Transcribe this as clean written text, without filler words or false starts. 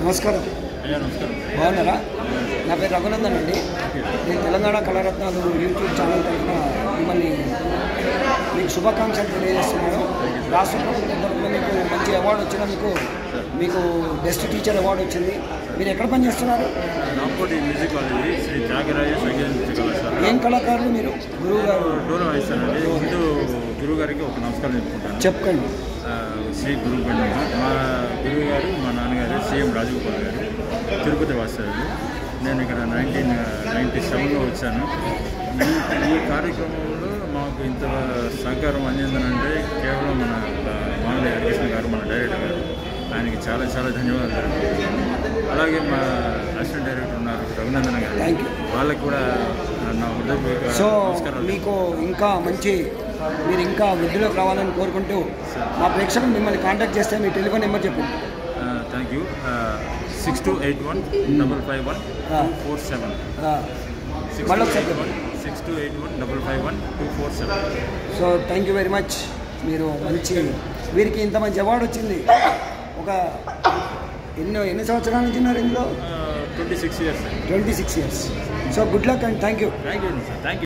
నమస్కారం. బాగున్నారా? నా పేరు రఘునందన్ అండి. నేను తెలంగాణ కళారత్నాలు యూట్యూబ్ ఛానల్ తరఫున మిమ్మల్ని మీకు శుభాకాంక్షలు తెలియజేస్తున్నాను. రాష్ట్ర ప్రభుత్వం తరఫున మీకు మంచి అవార్డు వచ్చినందుకు మీకు బెస్ట్ టీచర్ అవార్డు వచ్చింది. మీరు ఎక్కడ పనిచేస్తున్నారు? నాంకోటి మ్యూజిక్ కాలేజీ శ్రీ త్యాగరాజ సంగీత నృత్య కళాశాల. ఏం కళాకారులు మీరు? గురువు గారు డోలో వాయిస్తానండి. ముందు గురువు గారికి ఒక నమస్కారం చెప్పుకుంటాను. చెప్పండి. శ్రీ గురువు బండి మా గురువు గారు మా నాన్నగారు సీఎం రాజగోపాల్ గారు తిరుపతి వాస్తారు. నేను ఇక్కడ 1997లో వచ్చాను. ఈ కార్యక్రమంలో మాకు ఇంత సహకారం అందిందనంటే కేవలం మన మానవ హరికృష్ణ గారు, మన డైరెక్టర్ గారు, ఆయనకి చాలా చాలా ధన్యవాదాలు. అలాగే మా అసిస్టెంట్ డైరెక్టర్ ఉన్నారు రఘునందన్ గారు, వాళ్ళకి కూడా నా హృదయపూర్వక నమస్కారాలు. మీకు ఇంకా మంచి మీరు ఇంకా వృద్ధిలోకి రావాలని కోరుకుంటూ మా ప్రేక్షకులు మిమ్మల్ని కాంటాక్ట్ చేస్తే మీ టెలిఫోన్ నెంబర్ చెప్పండి. Thank you. 6281551247. మళ్ళీ ఒకసారి చెప్పండి. 6281551247. So thank you very much. మీరు మంచి వీరికి ఇంత మంచి అవార్డు వచ్చింది. ఒక ఎన్ని సంవత్సరాల నుంచి ఉన్నారు ఇందులో? 26 years. 26 years. So good luck and thank you. Thank you sir. Thank you.